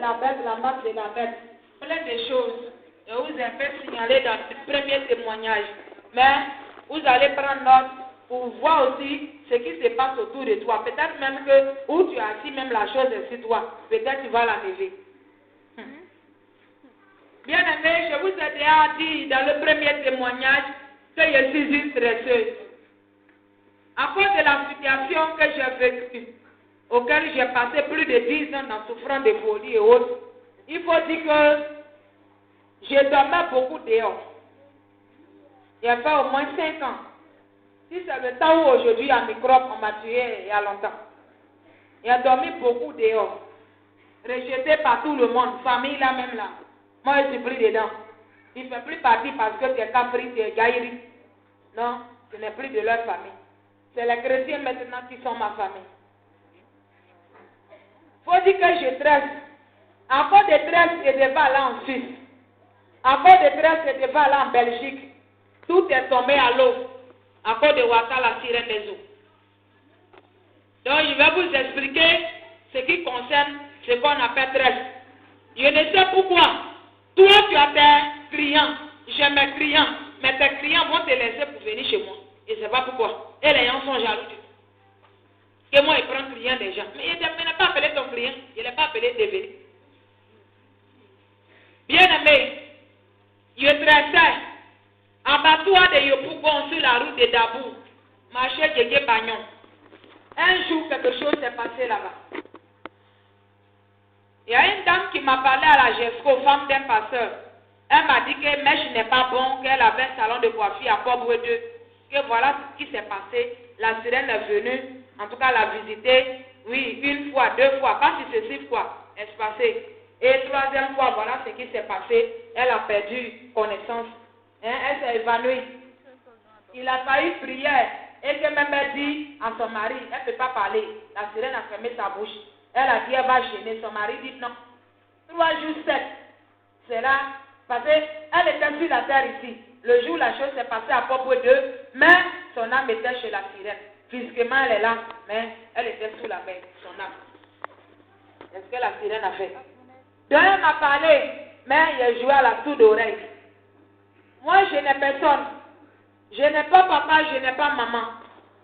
la bête, la marque de la bête. Plein de choses. Et vous avez fait signaler dans le premier témoignage. Mais vous allez prendre note pour voir aussi ce qui se passe autour de toi. Peut-être même que où tu as assis, même la chose est sur toi. Peut-être tu vas l'enlever. Bien aimé, je vous ai déjà dit dans le premier témoignage que je suis une stresseuse. À cause de la situation que j'ai vécue, auquel j'ai passé plus de 10 ans en souffrant de folie et autres, il faut dire que je dormais beaucoup dehors. Il y a fait au moins 5 ans. Si c'est le temps où aujourd'hui à microbe, on m'a tué il y a longtemps. Il a dormi beaucoup dehors. Rejeté par tout le monde, famille là même là. Moi je suis pris dedans. Il ne fait plus partie parce que tu es capri, tu es gaïri. Non, ce n'est plus de leur famille. C'est les chrétiens maintenant qui sont ma famille. Il faut dire que je stresse. À cause de stress, je devais aller en Suisse. À cause de stress, je devais aller en Belgique. Tout est tombé à l'eau. À cause de Waka, la sirène des eaux. Donc, je vais vous expliquer ce qui concerne ce qu'on appelle stress. Je ne sais pourquoi. Toi, tu as tes clients. J'ai mes clients. Mais tes clients vont te laisser pour venir chez moi. Je ne sais pas pourquoi. Et les gens sont jaloux du tout. Que moi, je prends client des gens. Mais je n'ai pas appelé ton client. Je ne l'ai pas appelé devenir. Bien aimé, je stressais. Abattoir de Yopougon sur la route de Dabou. Marché Djégué Bagnon. Un jour, quelque chose s'est passé là-bas. Il y a une dame qui m'a parlé à la GESCO, femme d'un pasteur. Elle m'a dit que Mèche n'est pas bon, qu'elle avait un salon de coiffure à Port-Boué 2. Que voilà ce qui s'est passé. La sirène est venue, en tout cas, la visiter. Oui, une fois, 2 fois, pas successive fois, est-ce passé. Et 3e fois, voilà ce qui s'est passé. Elle a perdu connaissance. Hein, elle s'est évanouie. Il a failli prière. Et que même elle dit à son mari, elle ne peut pas parler. La sirène a fermé sa bouche. Elle a dit, elle va gêner. Son mari dit non. 3 jours 7. C'est là. Parce qu'elle était sur la terre ici. Le jour où la chose s'est passée à Popo 2, mais son âme était chez la sirène. Physiquement, elle est là, mais elle était sous la mer, son âme. Est-ce que la sirène a fait? Donc elle m'a parlé, mais il a joué à la tour d'oreille. Moi, je n'ai personne. Je n'ai pas papa, je n'ai pas maman.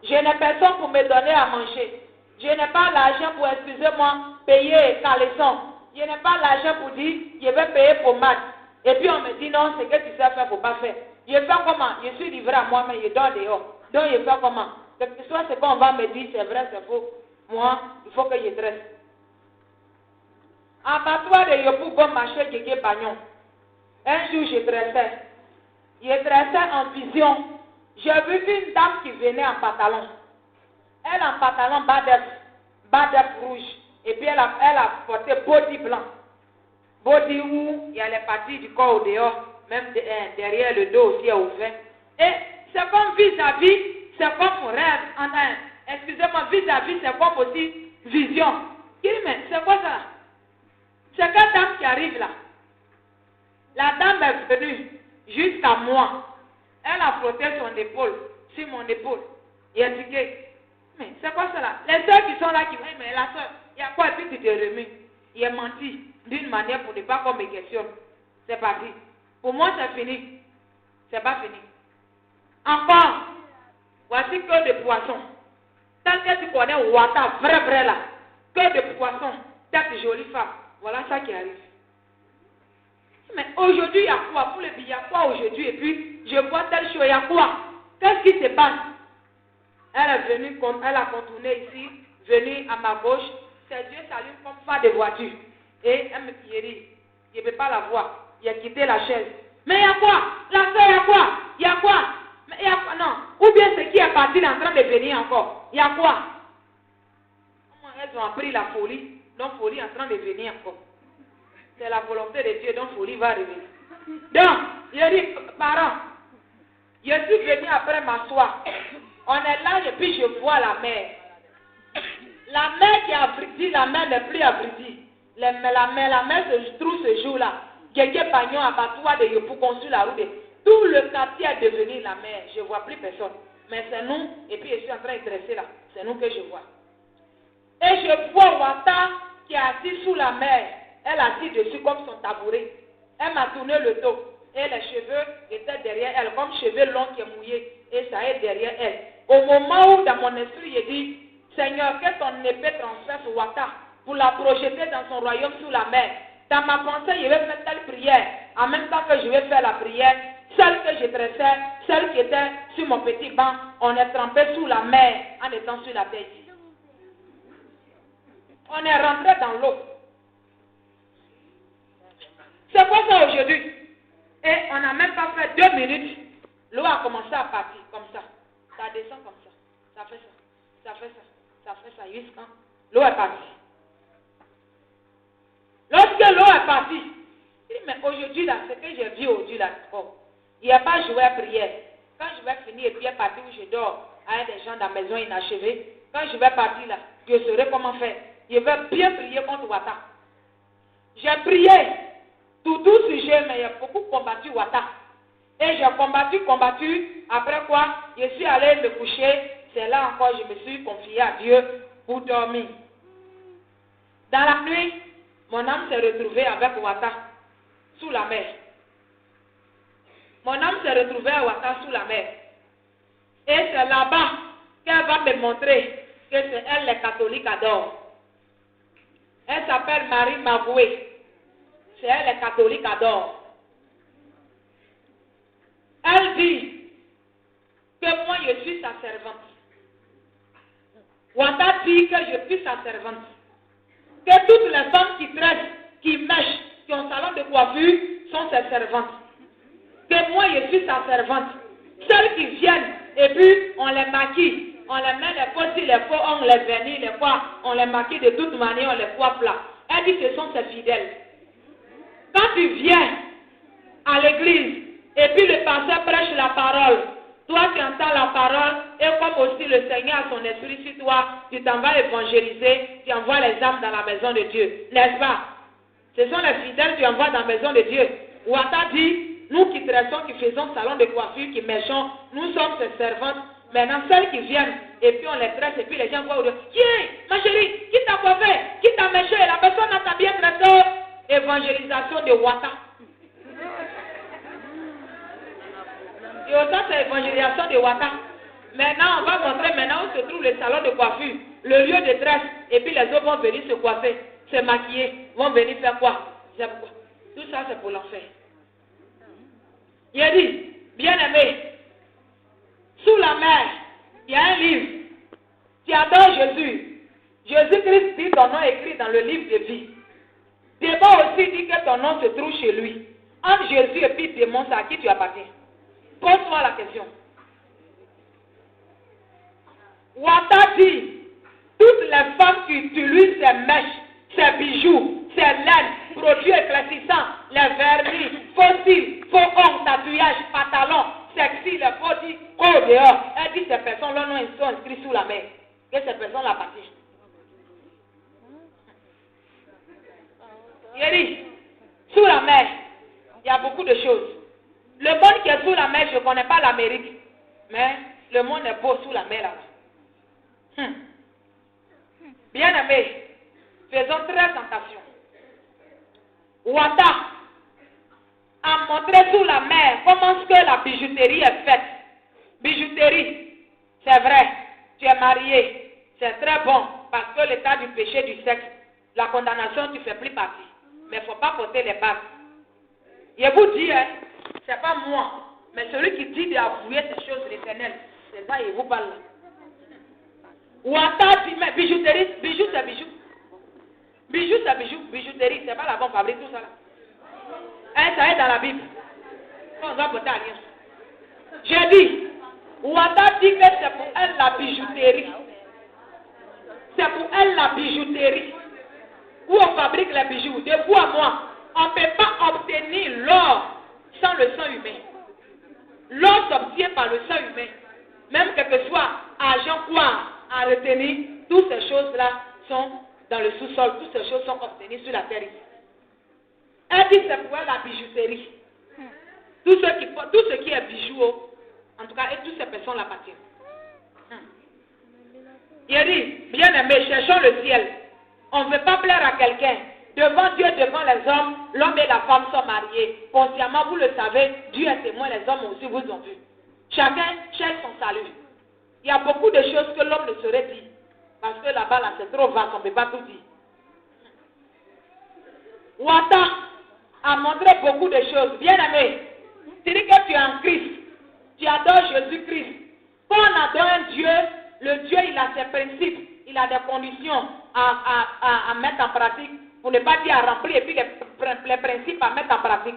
Je n'ai personne pour me donner à manger. Je n'ai pas l'argent pour, excusez-moi, payer caleçon. Je n'ai pas l'argent pour dire, je vais payer pour maths. Et puis on me dit non, ce que tu sais faire, il ne faut pas faire. Je fais comment? Je suis livré à moi, mais je dors dehors. Donc je fais comment? Que ce soit ce qu'on va me dire, c'est vrai, c'est faux. Moi, il faut que je dresse. Abattoir de Yopougon, marché Djégué Bagnon. Un jour, je dressais. Je dressais en vision. J'ai vu une dame qui venait en pantalon. Elle en pantalon bas d'œuf rouge. Et puis elle a porté body blanc. Body où il y a les parties du corps au dehors, même derrière le dos aussi est ouvert. Et c'est comme vis-à-vis, c'est comme rêve. Excusez-moi, vis-à-vis, c'est comme aussi vision. Mais c'est quoi ça? C'est quelle dame qui arrive là? La dame est venue jusqu'à moi. Elle a frotté son épaule sur mon épaule. Et elle dit que, mais c'est quoi ça là? Les soeurs qui sont là qui disent, mais la soeur, il y a quoi? Et puis tu te remets. Il a menti d'une manière pour ne pas qu'on me questionne. C'est parti. Pour moi, c'est fini. C'est pas fini. Encore, voici que de poissons. Tant que tu connais Ouata, vrai là, que de poissons, tête jolie femme. Voilà ça qui arrive. Mais aujourd'hui, il y a quoi? Pour le billet, il y a quoi aujourd'hui? Et puis, je vois telle chose, il y a quoi? Qu'est-ce qui se passe? Elle est venue, elle a contourné ici, venue à ma gauche. Ses yeux s'allument comme phare de voiture. Et elle me dit, je ne peux pas la voir. Il a quitté la chaise. Mais il y a quoi? La soeur, il y a quoi? Il y a quoi? Mais il y a quoi? Non. Ou bien ce qui est parti, il est en train de venir encore. Il y a quoi? Elles ont appris la folie. Donc, folie est en train de venir encore. C'est la volonté de Dieu, donc folie va arriver. Donc, je dis, parents, je suis venu après m'asseoir. On est là et puis je vois la mer. La mer qui est abrutie, la mer n'est plus abrutie. La mer se trouve ce jour-là. Djégué Bagnon, abattoir de Yopougon sur la route. Tout le quartier est devenu la mer. Je ne vois plus personne. Mais c'est nous, et puis je suis en train de dresser là. C'est nous que je vois. Et je vois Wata qui est assis sous la mer. Elle assis dessus comme son tabouret. Elle m'a tourné le dos. Et les cheveux étaient derrière elle, comme cheveux longs qui est mouillé. Et ça est derrière elle. Au moment où dans mon esprit, j'ai dit, Seigneur, que ton épée transperce Wata pour la projeter dans son royaume sous la mer. Dans ma pensée, je vais faire telle prière. En même temps que je vais faire la prière, celle que je tressais, celle qui était sur mon petit banc, on est trempé sous la mer en étant sur la tête. On est rentré dans l'eau. C'est quoi ça aujourd'hui? Et on n'a même pas fait 2 minutes. L'eau a commencé à partir comme ça. Ça descend comme ça. Ça fait ça. Ça fait ça. Ça fait ça. Jusqu'à l'eau est partie. Lorsque l'eau est partie, je dis, mais aujourd'hui là, ce que j'ai vu aujourd'hui là, oh, il n'y a pas joué à prière. Quand je vais finir et puis partir où je dors, avec des gens dans la maison inachevés, quand je vais partir là, je saurai comment faire. Je vais bien prier contre Wata. J'ai prié tout sujet, mais j'ai beaucoup combattu Wata. Et j'ai combattu. Après quoi, je suis allé me coucher. C'est là encore je me suis confié à Dieu pour dormir. Dans la nuit, mon âme s'est retrouvée avec Wata sous la mer. Mon âme s'est retrouvée à Wata sous la mer. Et c'est là-bas qu'elle va me montrer que c'est elle les catholiques adorent. Elle s'appelle Marie Mavoué. C'est elle les catholiques adorent. Elle dit que moi je suis sa servante. Wata dit que je suis sa servante. Que toutes les femmes qui tressent, qui mèchent, qui ont salon de coiffure sont ses servantes. Que moi je suis sa servante. Celles qui viennent et puis on les maquille. On les met les faux sur les faux, on les vernit, les fois, on les maquille de toute manière, on les coiffe là. Elle dit que ce sont ses fidèles. Quand tu viens à l'église et puis le pasteur prêche la parole, toi tu entends la parole et comme aussi le Seigneur a son esprit sur toi, tu t'en vas évangéliser, tu envoies les âmes dans la maison de Dieu. N'est-ce pas? Ce sont les fidèles que tu envoies dans la maison de Dieu. Wata dit, nous qui tressons, qui faisons salon de coiffure, qui méchons, nous sommes ses servantes. Maintenant, celles qui viennent, et puis on les tresse, et puis les gens voient, qui est, ma chérie, qui t'a coiffé, qui t'a méché, la personne n'a pas bien tressé. Évangélisation de Wata. Et autant c'est évangélisation de Wata. Maintenant, on va montrer maintenant où se trouve le salon de coiffure, le lieu de tresse, et puis les autres vont venir se coiffer, se maquiller, vont venir faire quoi? Tout ça, c'est pour l'enfer. Il a dit, bien aimé, sous la mer, il y a un livre. Tu adores Jésus. Jésus-Christ dit ton nom écrit dans le livre de vie. Démon aussi dit que ton nom se trouve chez lui. Entre Jésus et puis démon, c'est à qui tu appartiens? Pose-toi la question. Wata dit, toutes les femmes qui utilisent ces mèches, ces bijoux, ces laines, produits éclaircissants, les vernis, faux cils, faux ongles, tatouages, pantalons, sexy, les faux dits, au dehors. Elle dit ces personnes-là sont inscrites sous la mer. Que ces personnes l'appartiennent. Il dit, sous la mer, il y a beaucoup de choses. Le monde qui est sous la mer, je ne connais pas l'Amérique. Mais le monde est beau sous la mer là-bas. Bien aimé, faisons très attention. Wata a montré sous la mer comment est-ce que la bijouterie est faite. Bijouterie, c'est vrai, tu es marié, c'est très bon parce que l'état du péché du sexe, la condamnation, tu ne fais plus partie. Mais il ne faut pas porter les bagues. Je vous dis, hein, ce n'est pas moi, mais celui qui dit d'avouer ces choses l'éternel, c'est ça, il vous parle. Wata dit, mais bijouterie, bijou c'est bijou. Bijou c'est bijou, bijouterie, c'est pas la bonne fabrique, tout ça là. Hein, ça est dans la Bible. On doit porter à rien. J'ai dit, Wata dit que c'est pour elle la bijouterie. C'est pour elle la bijouterie. Où on fabrique les bijoux. De vous à moi, on ne peut pas obtenir l'or sans le sang humain. L'or s'obtient par le sang humain. Même quel que soit argent, quoi à retenir, toutes ces choses-là sont dans le sous-sol. Toutes ces choses sont obtenues sur la terre ici. Elle dit c'est pour elle la bijouterie. Tout ce qui est bijoux, en tout cas, et toutes ces personnes l'appartiennent. Il dit, bien aimé, cherchons le ciel. On ne veut pas plaire à quelqu'un. Devant Dieu, devant les hommes, l'homme et la femme sont mariés. Consciemment, vous le savez, Dieu est témoin, les hommes aussi vous ont vu. Chacun cherche son salut. Il y a beaucoup de choses que l'homme ne saurait dire. Parce que là-bas, là, c'est trop vaste, on ne peut pas tout dire. Wata a montré beaucoup de choses. Bien aimé, tu dis que tu es en Christ. Tu adores Jésus-Christ. Quand on adore un Dieu, le Dieu, il a ses principes. Il a des conditions à mettre en pratique. Pour ne pas dire à remplir et puis les principes à mettre en pratique.